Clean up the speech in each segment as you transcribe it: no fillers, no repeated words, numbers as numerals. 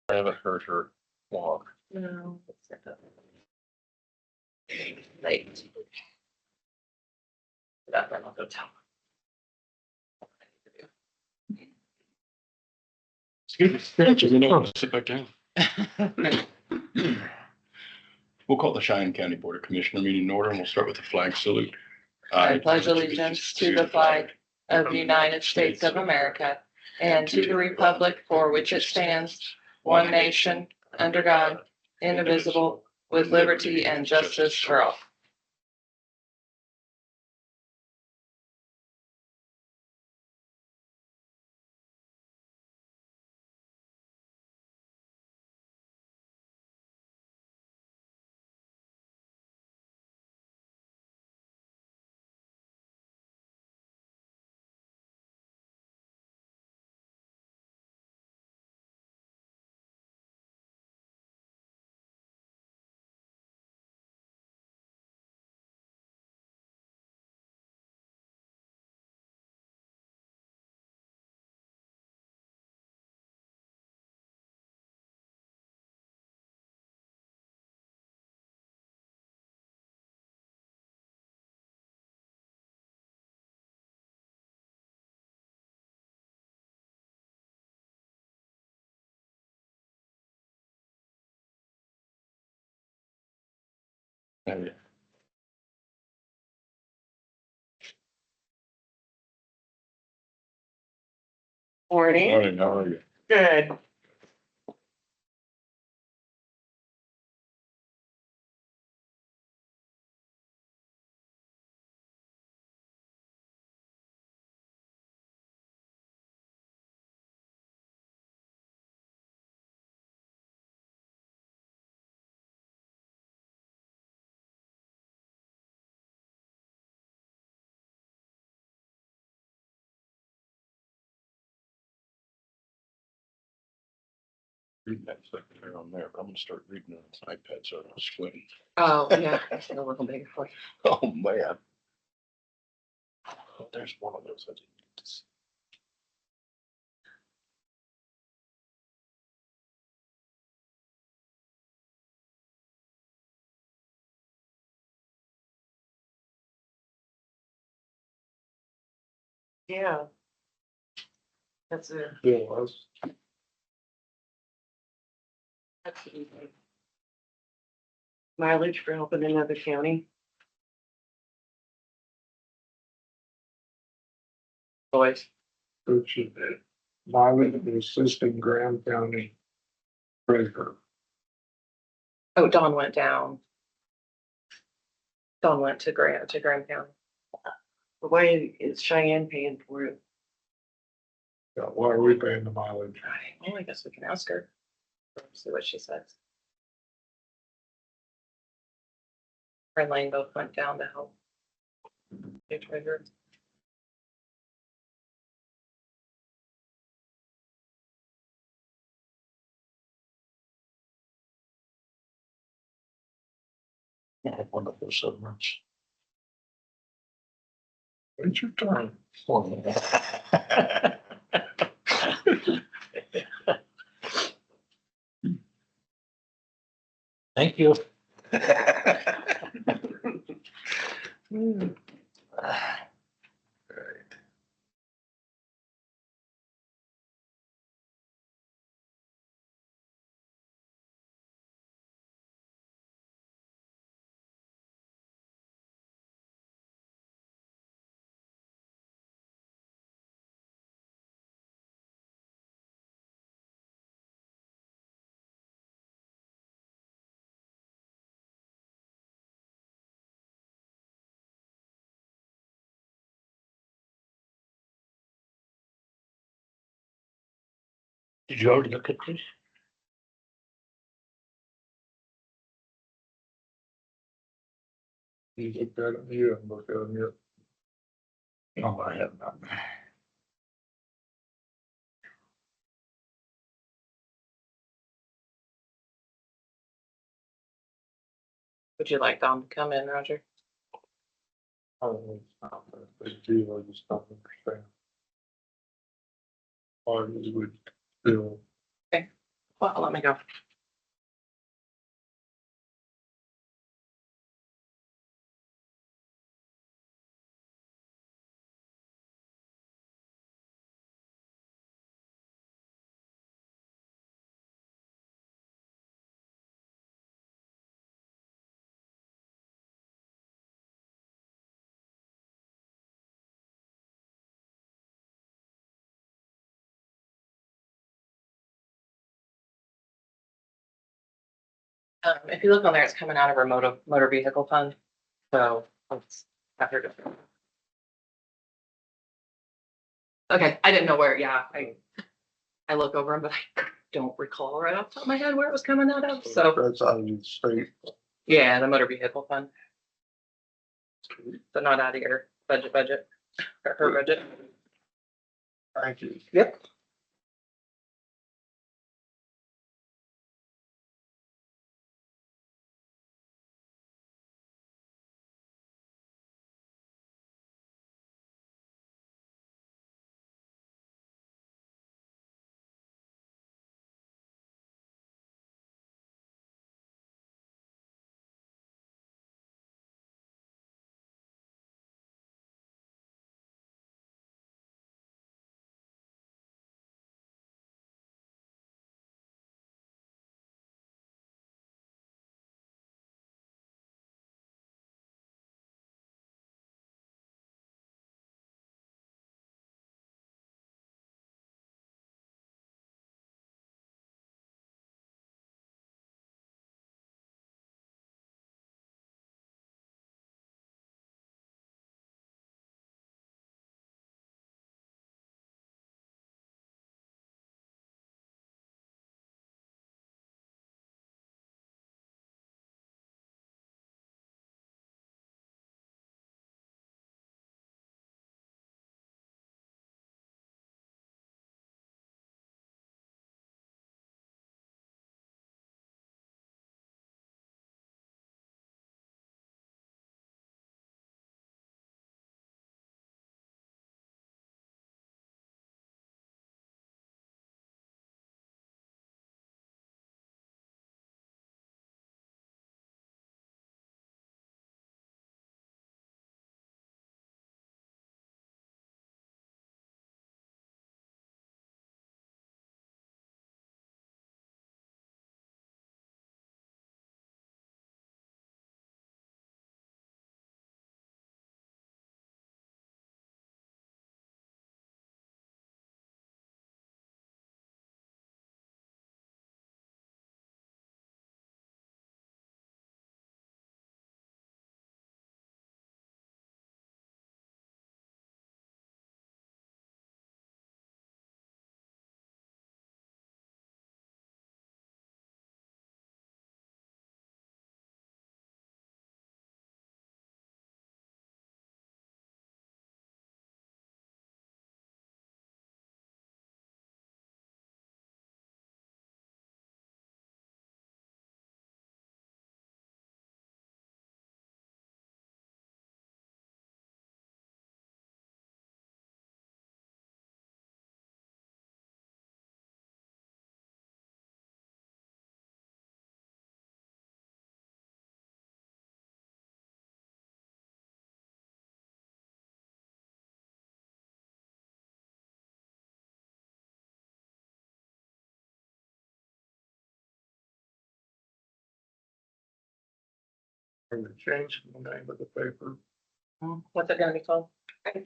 I haven't heard her walk. No, it's late. That then I'll go tell. It's good. Stretches, you know, sit back down. We'll call the Cheyenne County Board of Commissioner meeting in order, and we'll start with the flag salute. I pledge allegiance to the flag of the United States of America and to the republic for which it stands, one nation, under God, indivisible, with liberty and justice for all. Morning. Morning, how are you? Good. Reading that secretary on there, but I'm gonna start reading on this iPad so I don't squint. Oh, yeah, that's a little bigger for you. Oh, man. Oh, there's one of those I didn't get to see. Yeah. That's a, Yeah, it was. that's easy. Mileage for helping another county. Boys. Which is mileage of the assistant Graham County treasurer. Oh, Dawn went down. Dawn went to Graham County. But why is Cheyenne paying for it? Yeah, why are we paying the mileage? Well, I guess we can ask her. See what she says. Her and Lane both went down to help. They treasurer. I have one of those so much. It's your turn. Thank you. Did you already look at this? You looked at it, you haven't looked at it yet. No, I have not. Would you like Dawn to come in, Roger? I don't know, it's not a big deal, I just don't understand. Why we would still, Well, let me go. If you look on there, it's coming out of our motor vehicle fund. So let's have her do it. Okay, I didn't know where, yeah, I look over them, but I don't recall right off the top of my head where it was coming out of, so, That's out of the state. yeah, the motor vehicle fund. So not out of your budget, or her budget. Thank you. Yep. And change the name of the paper. What's it gonna be called?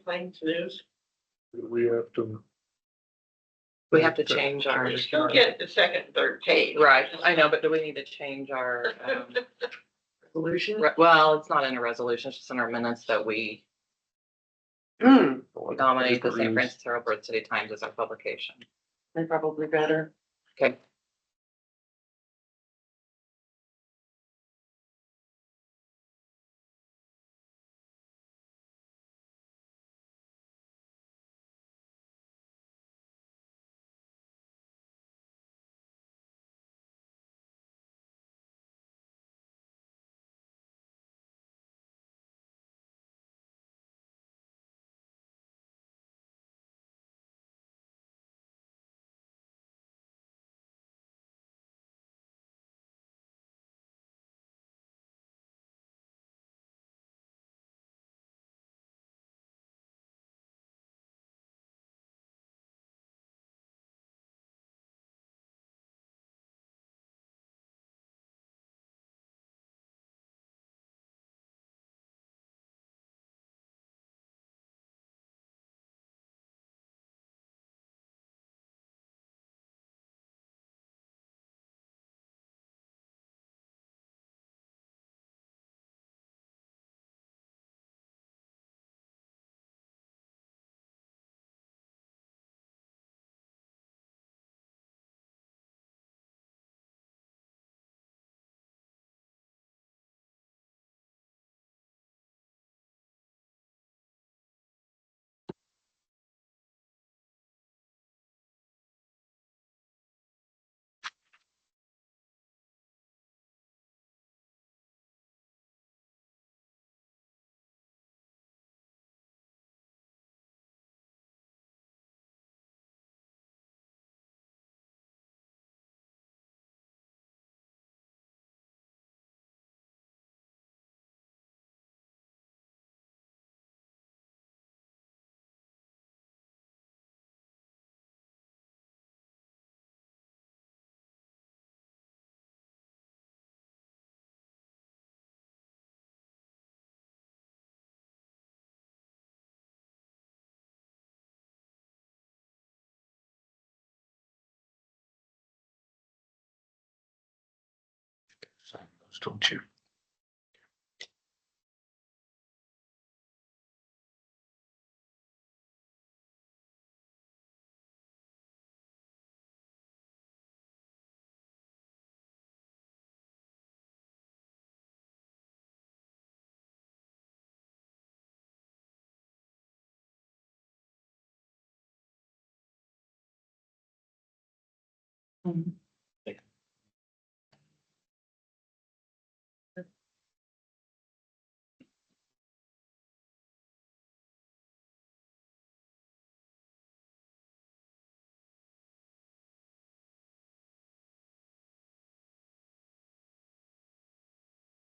Plains News. We have to. We have to change our, You still get the second, and third page. right, I know, but do we need to change our, Resolution? well, it's not in a resolution, it's just in our minutes that we Hmm, nominate the St. Francis Herald Bird City Times as our publication. they're probably better. Okay. don't you?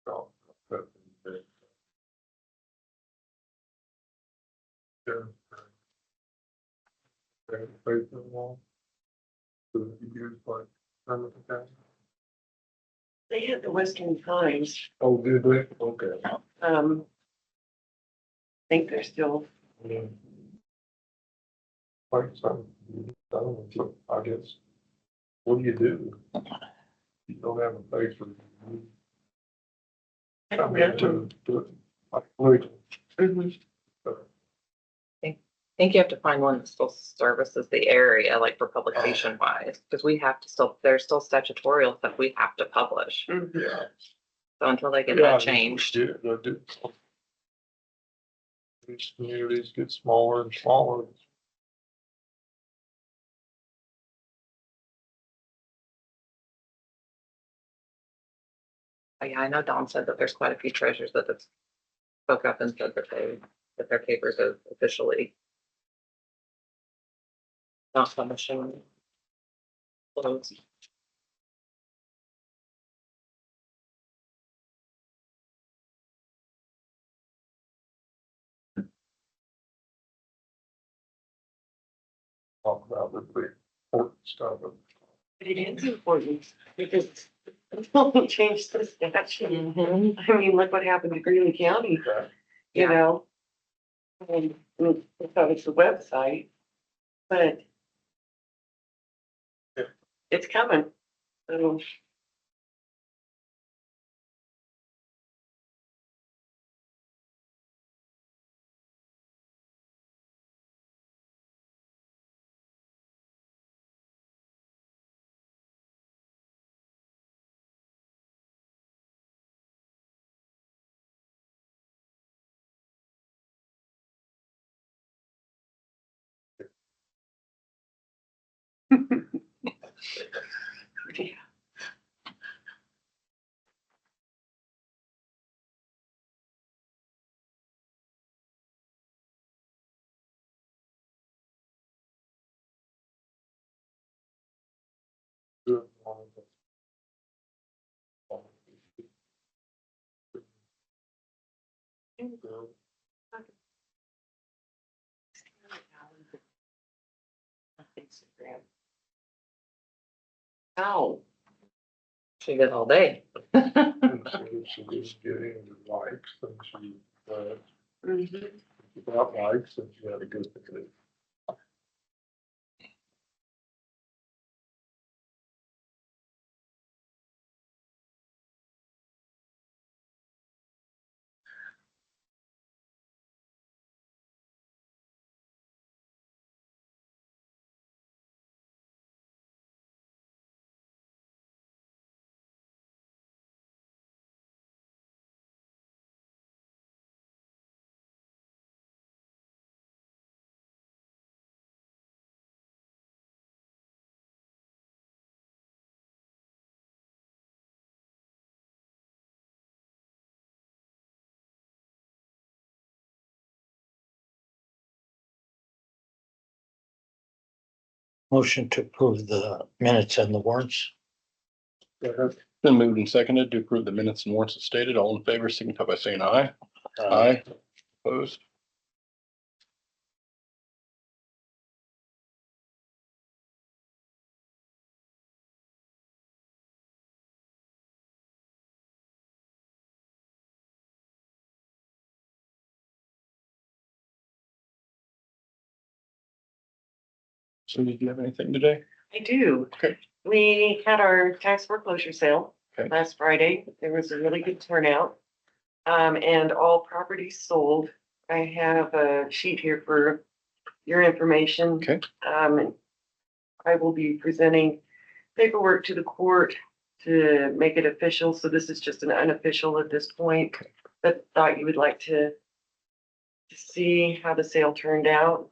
Oh, but- Yeah. Paper wall. So you use like, remember that? They had the Western Times, Oh, did they? Okay. I think they're still, Yeah. Like some, I don't know, I guess, what do you do? You don't have a paper. I I don't mean, know. to do it, like, legal. Mhm. I think you have to find one that still services the area, like for publication wise, because we have to still, there's still statutorial stuff we have to publish. Mhm. Yeah. So until they get Yeah, that they changed. do, they do. These communities get smaller and smaller. Yeah, I know Dawn said that there's quite a few treasures that have spoke up and said that their papers are officially not publishing. Closed. Talk about the big important stuff. But it is important because it won't change the statute. I mean, look what happened to Greeley County, Okay. you Yeah. know? And it's the website, but Yeah. it's coming. So yeah. Good. Instagram. Ow. She did all day. And so she was getting the likes and she, Mhm. got likes and she had a good thing. Motion to approve the minutes and the warrants. Been moved and seconded to approve the minutes and warrants as stated. All in favor, signify by saying aye. Aye. Opposed? So did you have anything today? I do. Okay. We had our tax foreclosure sale. Okay. last Friday. There was a really good turnout. And all properties sold. I have a sheet here for your information. Okay. And I will be presenting paperwork to the court to make it official. So this is just an unofficial at this point, but thought you would like to see how the sale turned out.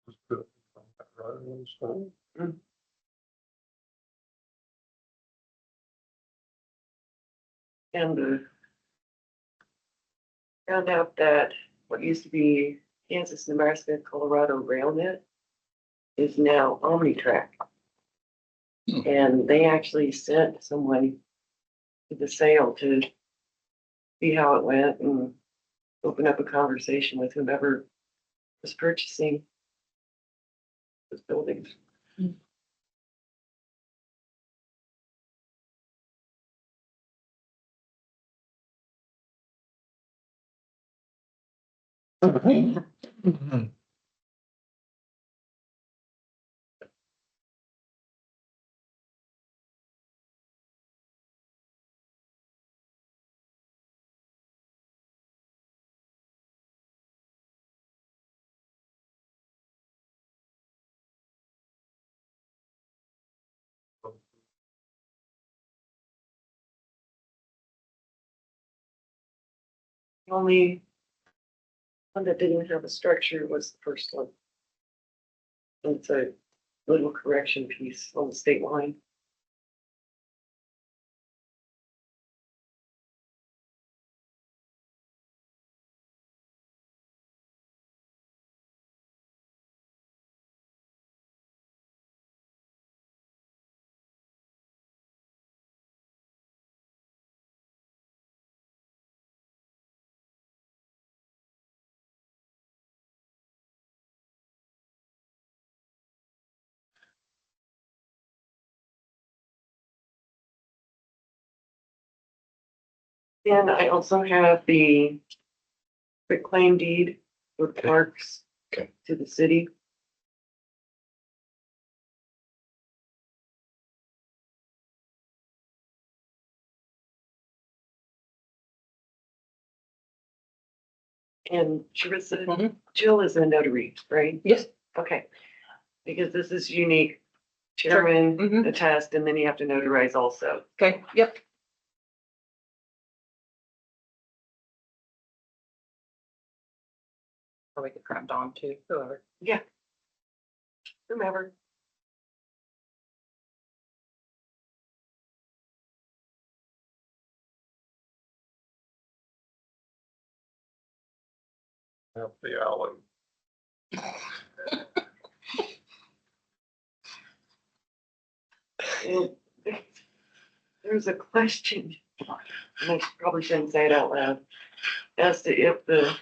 Just put it on that road, so. And found out that what used to be Kansas, Nebraska, Colorado RailNet is now OmniTrack. Hmm. And they actually sent someone to the sale to see how it went and open up a conversation with whomever was purchasing those buildings. The only one that didn't have a structure was the first one. It's a little correction piece on the state line. And I also have the quitclaim deed for Okay. parks Okay. to the city. And Charissa, Mhm. Jill is a notary, right? Yes. Okay. Because this is unique. Sure. Chairman Mhm. attest, and then you have to notarize also. Okay, yep. Or we could grab Dawn too, whoever. Whomever. Help the alley. Well, there's a question, and I probably shouldn't say it out loud, as to if the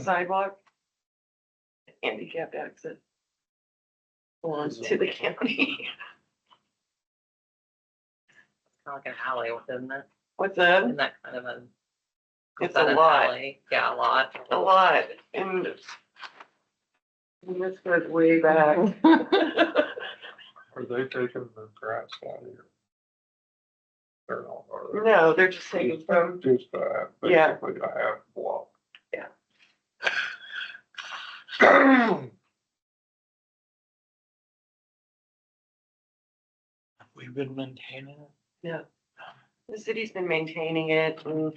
sidewalk handicapped access belongs to the county. Kind of like an alley, isn't it? What's that? Isn't that kind of a? It's is that a an lot. alley? Yeah, a lot. A lot, and this goes way back. Are they taking the grass out here? They're not, are they? No, they're just taking from, Just, Yeah. basically a half block. Yeah. We've been maintaining it. the city's been maintaining it and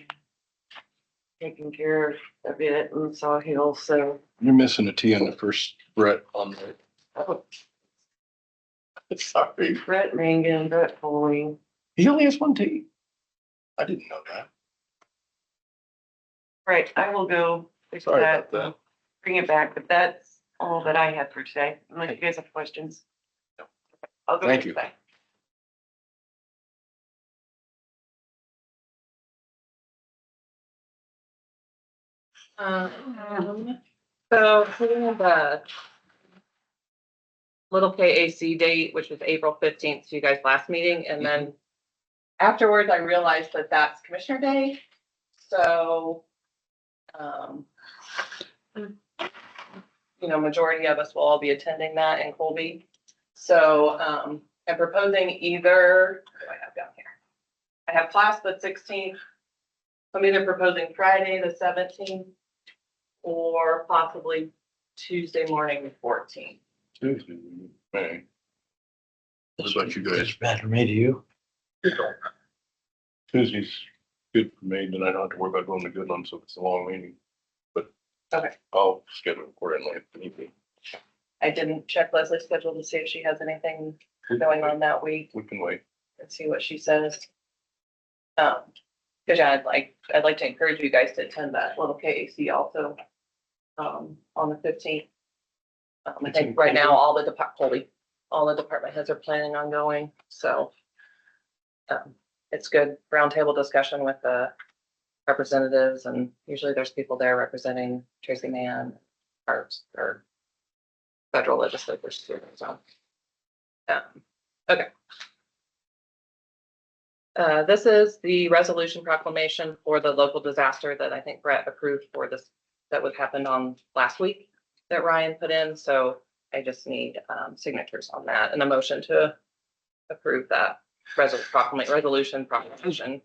taking care of it and Sawhill, so. You're missing a T on the first Brett on the. Oh, Sorry. Brett Mangan, Brett Foley. He only has one T. I didn't know that. Right, I will go fix Sorry that, about that. bring it back, but that's all that I had for today. Unless you guys have questions. I'll go. Thank fix you. that. So putting the little KAC date, which was April 15th, to you guys last meeting, and then afterwards I realized that that's Commissioner Day. So, majority of us will all be attending that in Colby. So, I'm proposing either, what do I have down here? I have class the 16th. I'm either proposing Friday the 17th or possibly Tuesday morning the 14th. Tuesday, May. What about you guys? Doesn't matter to me to you. Tuesday's good for me, then I don't have to worry about going to Goodland, so it's a long meeting. But Okay. I'll schedule it accordingly if need be. I didn't check Leslie's schedule to see if she has anything going on that week We can wait. and see what she says. Cause yeah, I'd like to encourage you guys to attend that little KAC also, on the 15th. I think right now all the department heads are planning on going, so. It's good roundtable discussion with the representatives, and usually there's people there representing Tracy Mann, or federal legislators too, so. Okay. This is the resolution proclamation for the local disaster that I think Brett approved for this, that would happen on last week, that Ryan put in, so I just need signatures on that and a motion to approve that resolution proclamation.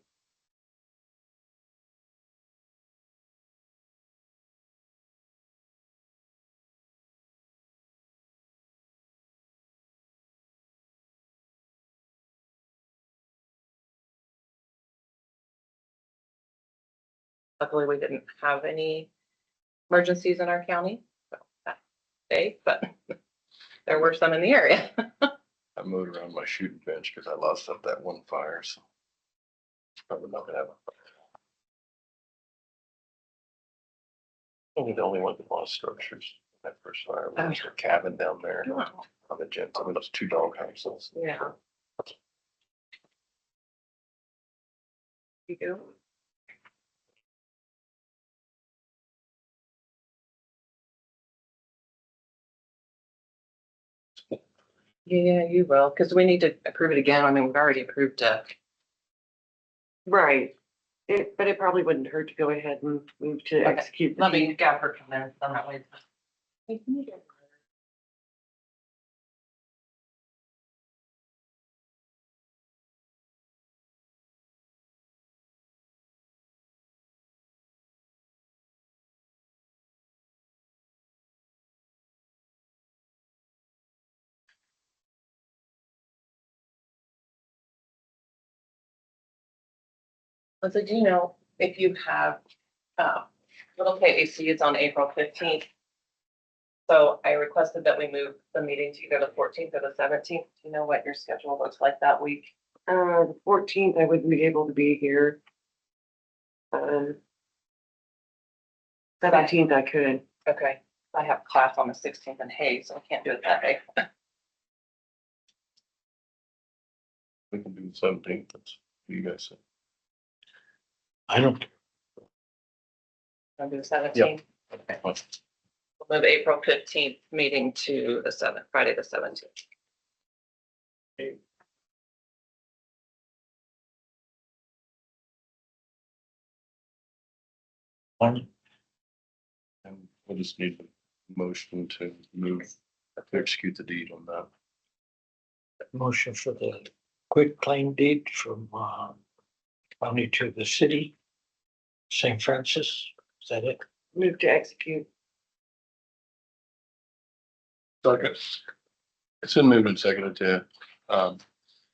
Luckily, we didn't have any emergencies in our county, so that day, but there were some in the area. I moved around my shooting bench because I lost up that one fire, so. Probably not gonna have a. Only the only one that lost structures. That first fire was a cabin down there on the jet, I mean, those two dog houses. Yeah. You go. Yeah, you will, because we need to approve it again. I mean, we've already approved it. Right. But it probably wouldn't hurt to go ahead and move to Okay. execute. the Let me deed. get her come in, I'm not waiting. Hey, can you get her? So do you know if you have, little KAC is on April 15th. So I requested that we move the meeting to either the 14th or the 17th. Do you know what your schedule looks like that week? The 14th, I wouldn't be able to be here. 17th, I could. Okay, I have class on the 16th in Hayes, so I can't do it that day. We can do the 17th, that's what you guys say. I don't, I'll do the 17th. Okay. We'll move April 15th meeting to the 7th, Friday the 17th. one, And we'll just need a motion to move, to execute the deed on that. motion for the quick claim deed from, county to the city. St. Francis, is that it? Move to execute. Second. It's been moved and seconded to,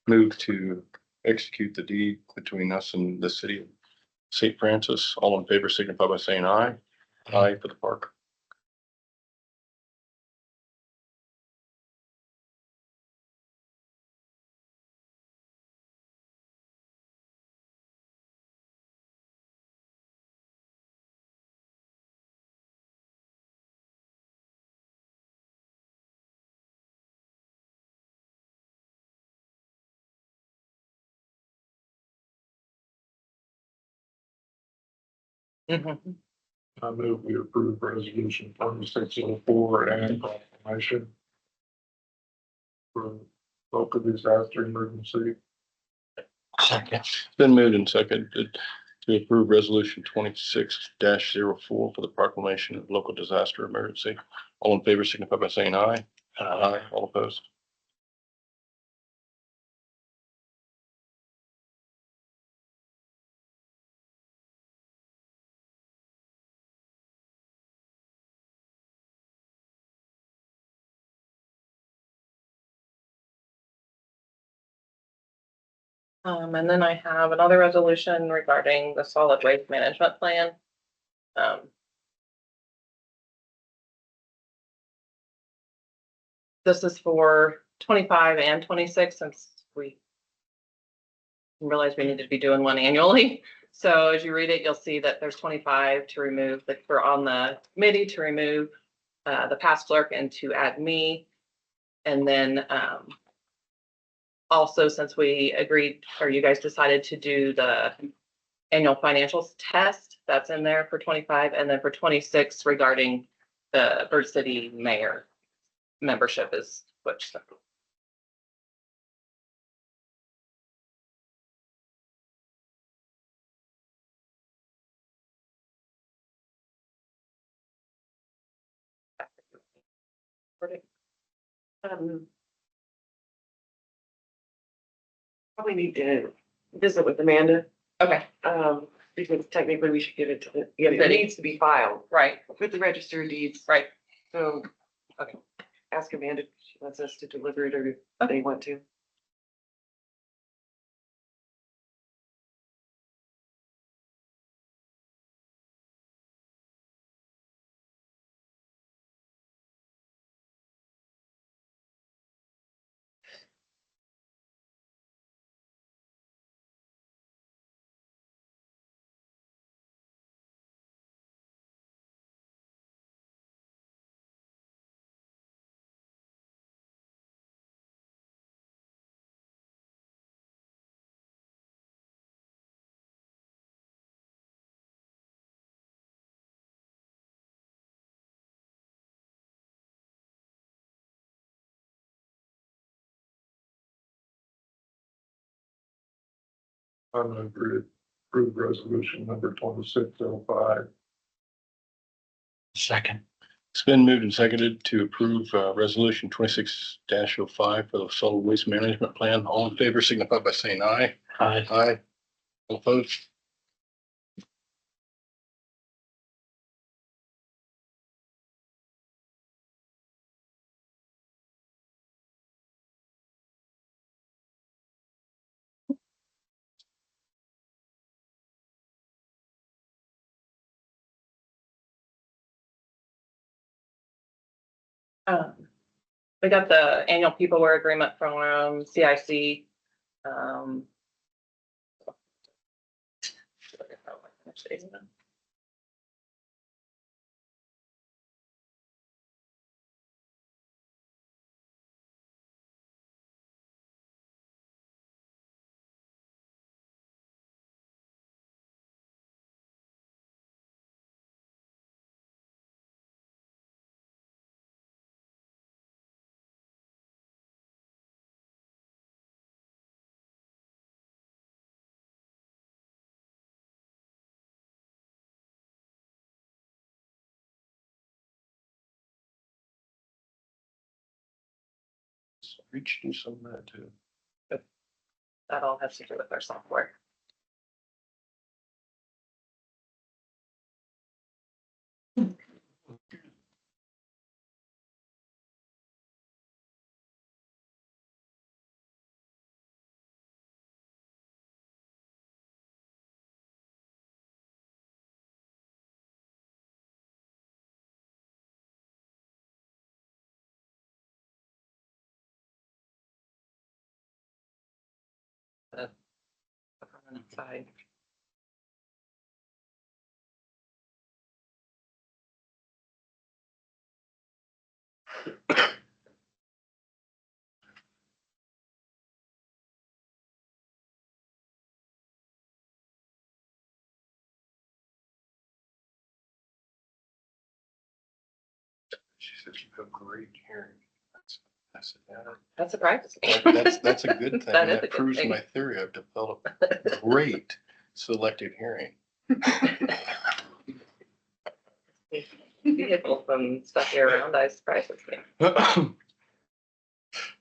move to execute the deed between us and the city of St. Francis. All in favor signify by saying aye. Aye for the park. Mhm. I move we approve resolution 2604 and proclamation for local disaster emergency. Second. It's been moved and seconded to approve resolution 26-04 for the proclamation of local disaster emergency. All in favor signify by saying aye. Aye. All opposed. And then I have another resolution regarding the solid waste management plan. Um, This is for 25 and 26, since we realized we needed to be doing one annually. So as you read it, you'll see that there's 25 to remove, that we're on the committee to remove the past clerk and to add me. And then also, since we agreed, or you guys decided to do the annual financials test, that's in there for 25. And then for 26, regarding the Bird City mayor membership is switched. Um, Probably need to visit with Amanda, Okay, because technically we should give it to the, yeah, it City. needs to be filed right, with the register of deeds. right. So. Okay. Ask Amanda if she wants us to deliver it or if they want to. I move we approve resolution number 2605. Second. It's been moved and seconded to approve resolution 26-05 for the solid waste management plan. All in favor signify by saying aye. Aye. Aye. All opposed. We got the annual peopleware agreement from CIC. Um, Reach do some of that too. That all has to do with our software. The permanent side. She said you have great hearing. I said, yeah, That surprises me. that's a good thing. That is a That good proves thing. my theory. I've developed great selective hearing. Vehicle from stuff here around, I surprises me.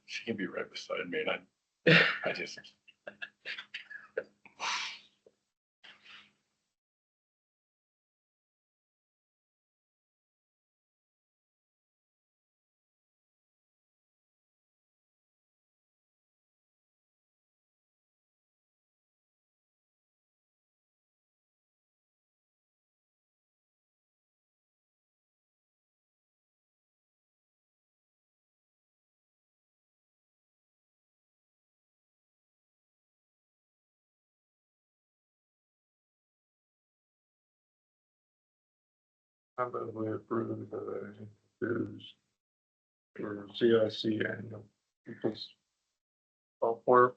She can be right beside me and I just. I move we approve the dues for CIC annual. Because software,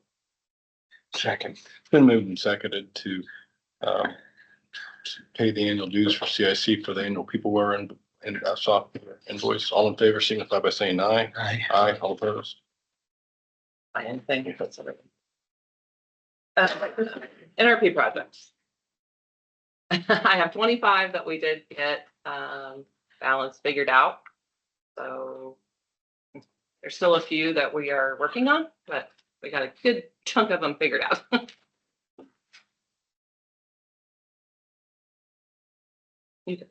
Second. It's been moved and seconded um, to pay the annual dues for CIC for the annual peopleware and software invoice. All in favor, signify by saying aye. Aye. Aye, all opposed. Anything that's everything. NRP projects. I have 25 that we did get balance figured out. So there's still a few that we are working on, but we got a good chunk of them figured out. You did.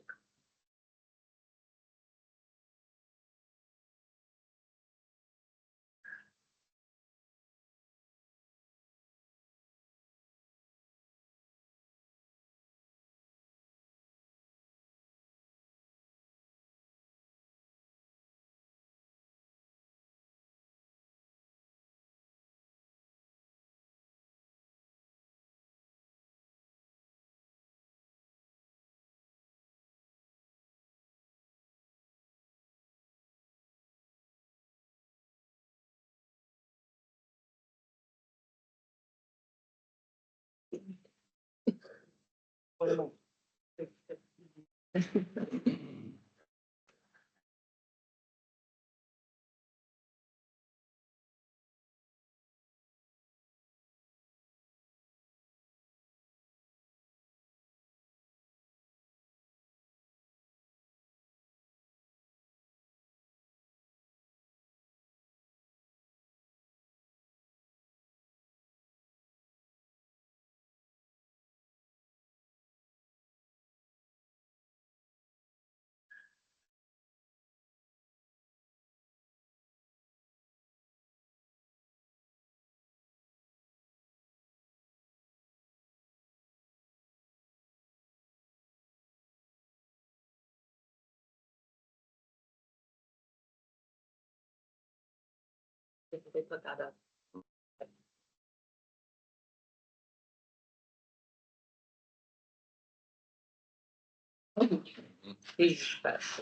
They put that up. He's best.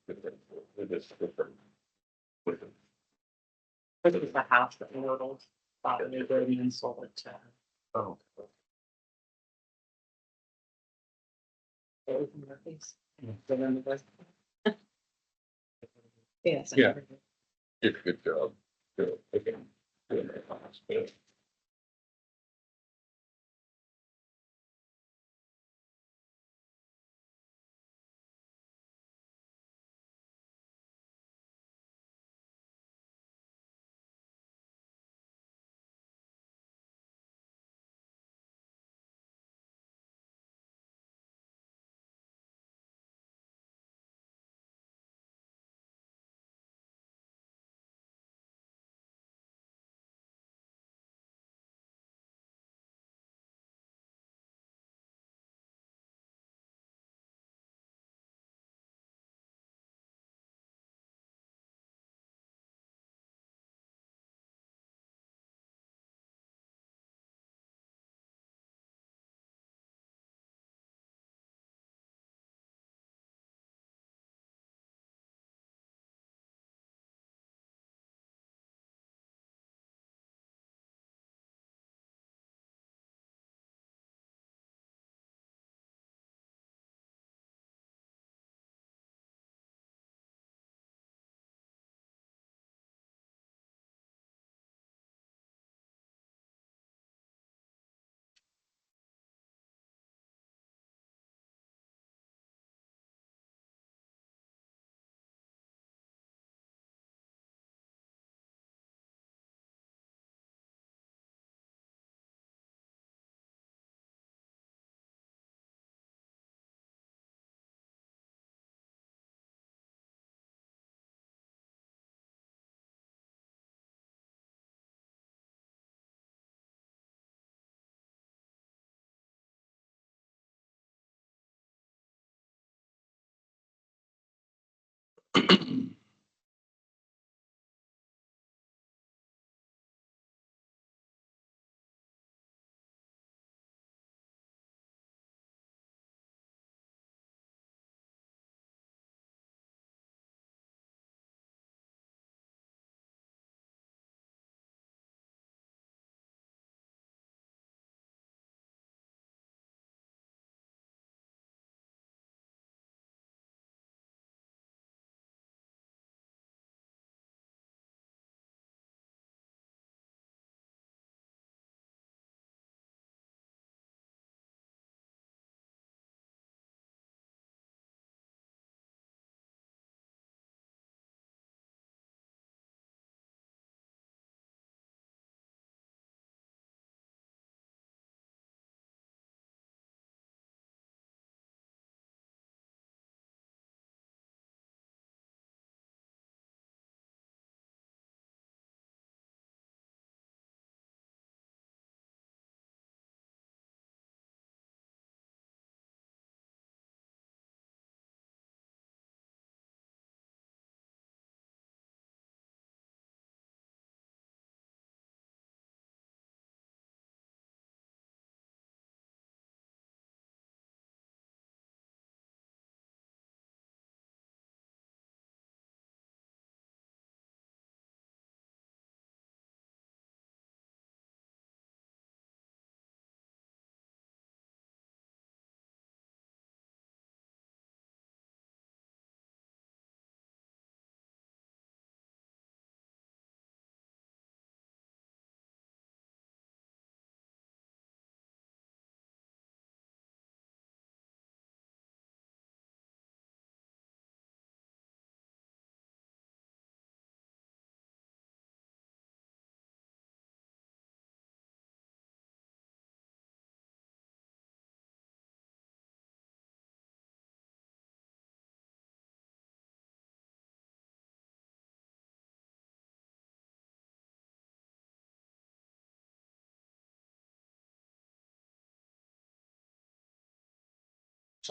This is the house that Myrtle bought a new building and sold it to. Oh, Dave Murphy's. Remember this? Yes. Yeah. Did a good job. Good. Okay. Good. it's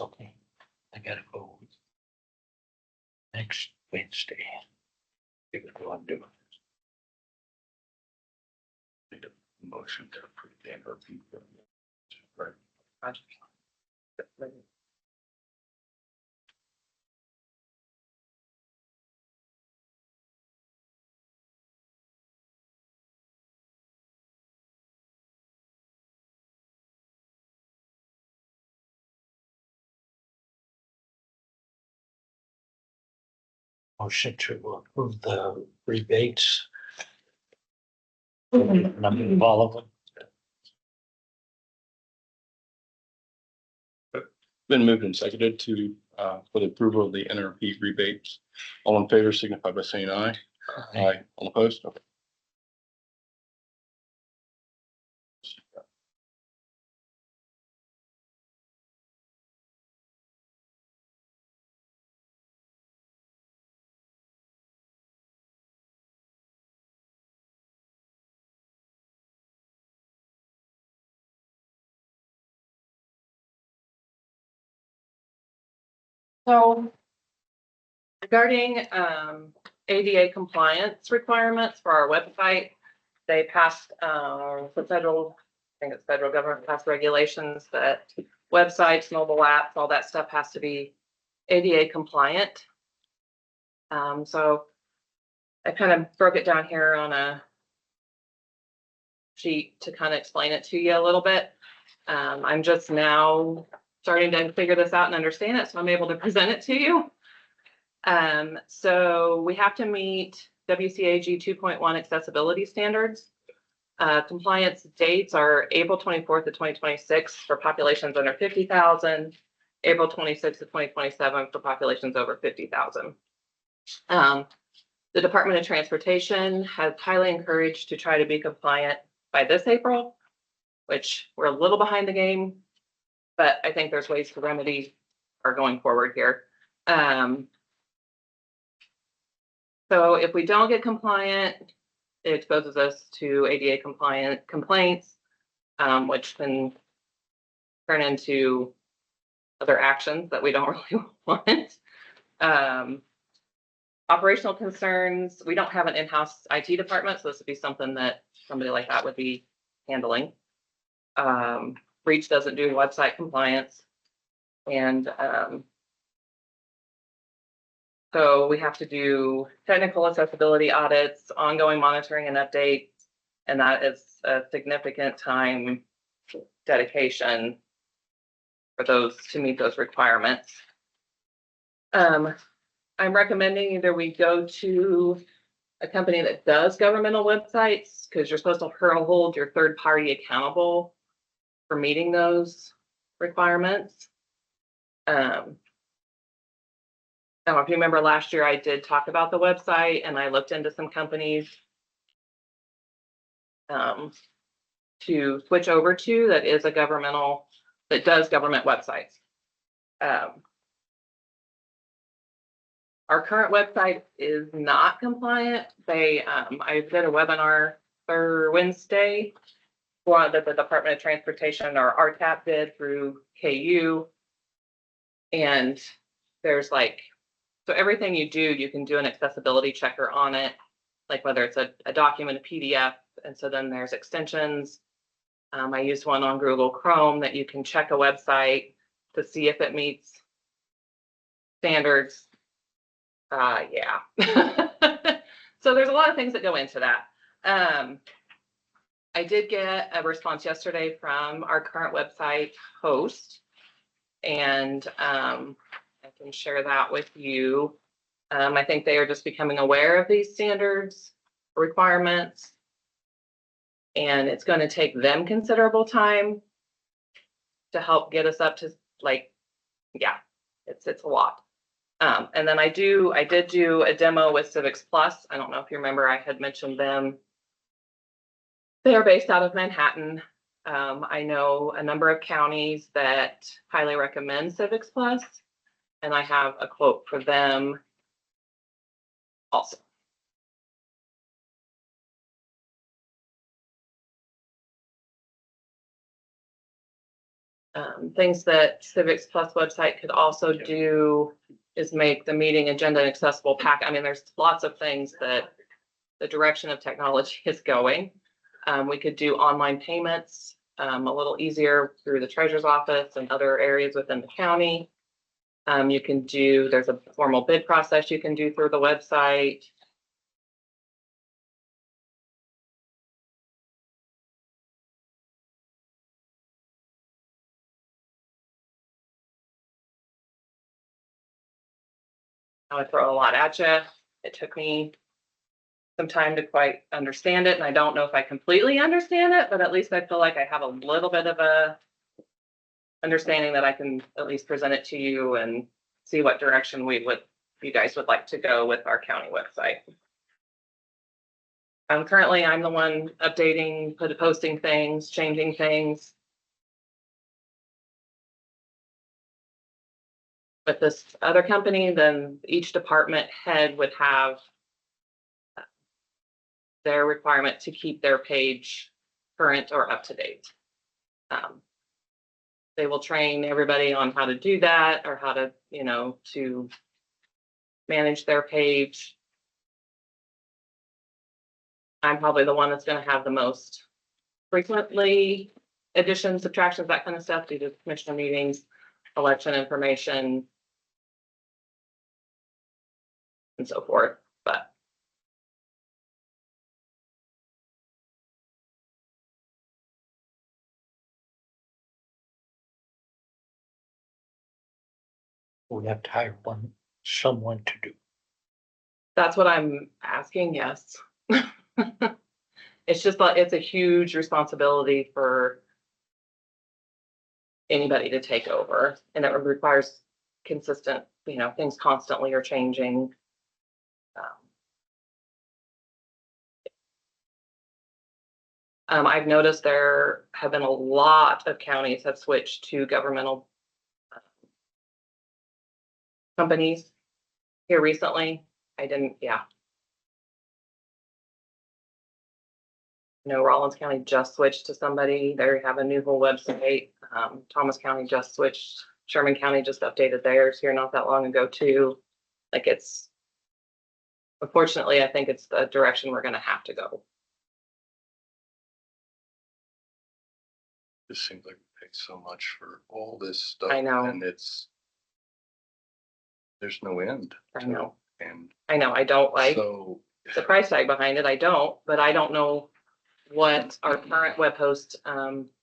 okay. I gotta go next Wednesday. See what I'm doing. Need a motion to approve the NRP. Right. Project. Motion to approve the rebates. Number of all of them. Been moved and seconded to, for the approval of the NRP rebates. All in favor signify by saying aye. Aye. All opposed? Okay. So regarding ADA compliance requirements for our website, they passed the federal, I think it's federal government passed regulations that websites, mobile apps, all that stuff has to be ADA compliant. So I kind of broke it down here on a sheet to kind of explain it to you a little bit. I'm just now starting to figure this out and understand it, so I'm able to present it to you. So we have to meet WCAG 2.1 accessibility standards. Compliance dates are April 24th of 2026 for populations under 50,000, April 26th of 2027 for populations over 50,000. The Department of Transportation has highly encouraged to try to be compliant by this April, which we're a little behind the game, but I think there's ways to remedy our going forward here. So if we don't get compliant, it exposes us to ADA compliant complaints, which can turn into other actions that we don't really want. Operational concerns, we don't have an in-house IT department, so this would be something that somebody like that would be handling. Breach doesn't do website compliance. And so we have to do technical accessibility audits, ongoing monitoring and updates, and that is a significant time dedication for those to meet those requirements. I'm recommending either we go to a company that does governmental websites, because you're supposed to hold your third party accountable for meeting those requirements. Now, if you remember last year, I did talk about the website and I looked into some companies to switch over to that is a governmental, that does government websites. Our current website is not compliant. I did a webinar for Wednesday for the Department of Transportation, or RTAP did through KU. And there's like, so everything you do, you can do an accessibility checker on it, like whether it's a document, a PDF. And so then there's extensions. I used one on Google Chrome that you can check a website to see if it meets standards. Yeah. So there's a lot of things that go into that. I did get a response yesterday from our current website host, and I can share that with you. I think they are just becoming aware of these standards, requirements, and it's going to take them considerable time to help get us up to, like, yeah, it's a lot. And then I did do a demo with Civics Plus. I don't know if you remember, I had mentioned them. They are based out of Manhattan. I know a number of counties that highly recommend Civics Plus, and I have a quote for them also. Things that Civics Plus website could also do is make the meeting agenda accessible pack. I mean, there's lots of things that the direction of technology is going. We could do online payments a little easier through the treasurer's office and other areas within the county. You can do, there's a formal bid process you can do through the website. I would throw a lot at you. It took me some time to quite understand it, and I don't know if I completely understand it, but at least I feel like I have a little bit of a understanding that I can at least present it to you and see what direction you guys would like to go with our county website. Currently, I'm the one updating, posting things, changing things. With this other company, then each department head would have their requirement to keep their page current or up to date. They will train everybody on how to do that or how to, to manage their page. I'm probably the one that's going to have the most frequently additions, subtractions, that kind of stuff due to commissioner meetings, election information, and so forth. But We have to hire someone to do. that's what I'm asking, yes. It's just, it's a huge responsibility for anybody to take over, and it requires consistent, things constantly are changing. I've noticed there have been a lot of counties have switched to governmental companies here recently. Rollins County just switched to somebody. They have a new whole website. Thomas County just switched. Sherman County just updated theirs here not that long ago too. Unfortunately, I think it's the direction we're gonna have to go. It seems like we pay so much for all this stuff. I know. And there's no end. I know. And I know. I don't like so the price tag behind it. But I don't know what our current web host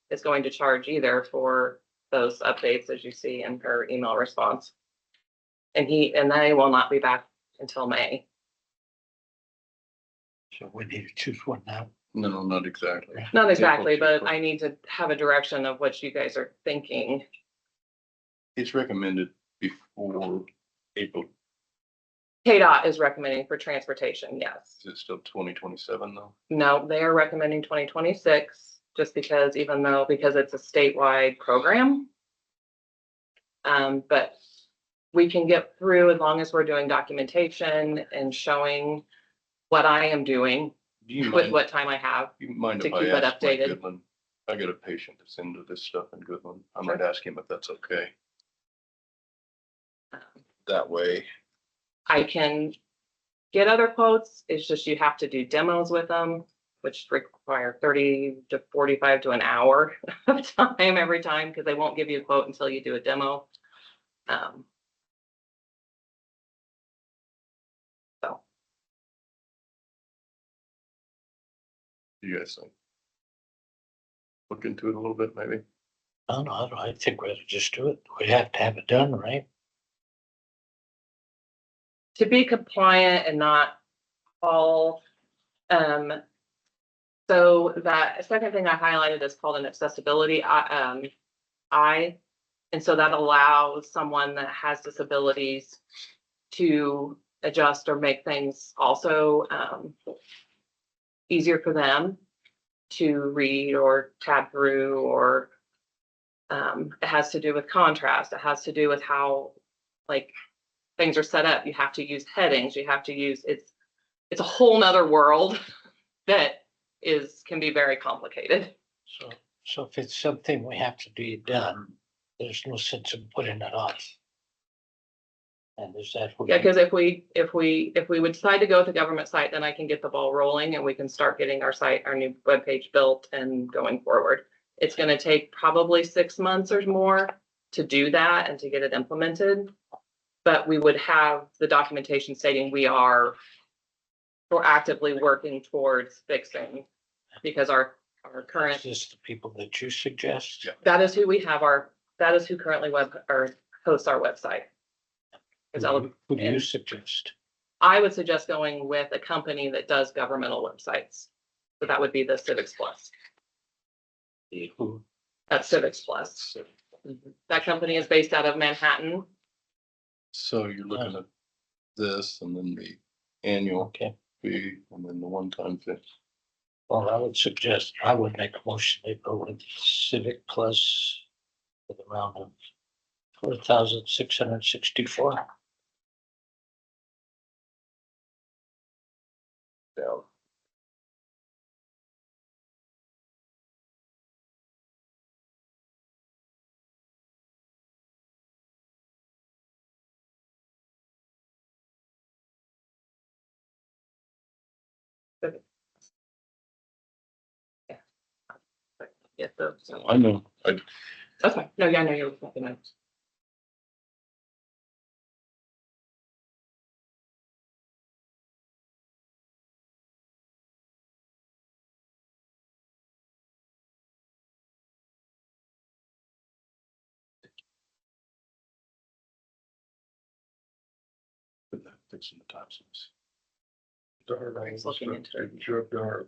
is going to charge either for those updates, as you see in her email response. And they will not be back until May. So we need to choose one now. no, not exactly. Not exactly, but April. I need to have a direction of what you guys are thinking. It's recommended before April. KDOT is recommending for transportation, yes. Is it still 2027 though? No, they are recommending 2026, just because because it's a statewide program. But we can get through as long as we're doing documentation and showing what I am doing Do you with mind, what time I have. you mind to if I keep it ask Mike updated? Goodland? I got a patient that's into this stuff in Goodland. I Sure. might ask him if that's okay. Um, That way, I can get other quotes. It's just you have to do demos with them, which require 30 to 45 to an hour of time every time, because they won't give you a quote until you do a demo. So you guys think? Look into it a little bit, maybe. No, I think we ought to just do it. We have to have it done, right? to be compliant and not all, so that second thing I highlighted is called an accessibility eye. And so that allows someone that has disabilities to adjust or make things also easier for them to read or tab through, or it has to do with contrast. It has to do with how things are set up. You have to use headings. You have to use it's a whole nother world that can be very complicated. So if it's something we have to be done, there's no sense in putting it off. And is that? Yeah, because if we would decide to go with the government site, then I can get the ball rolling and we can start getting our new webpage built and going forward. It's going to take probably 6 months or more to do that and to get it implemented. But we would have the documentation stating we are proactively working towards fixing, because our current. Is this the people that you suggest? Yeah. That is who we have that is who currently hosts our website. 'Cause that would- Who do you and- suggest? I would suggest going with a company that does governmental websites. So that would be the Civics Plus. Who? That's Civics Plus. That company is based out of Manhattan. So you're looking at this and then the annual Okay, fee and then the one-time fee. well, I would make a motion to go with Civic Plus with a round of 4,664. Yeah. Get those. I know, That's fine. No, yeah, I know you're looking at the notes. put that fixing the taxes. Darn, I He's looking into it. Sure, darn.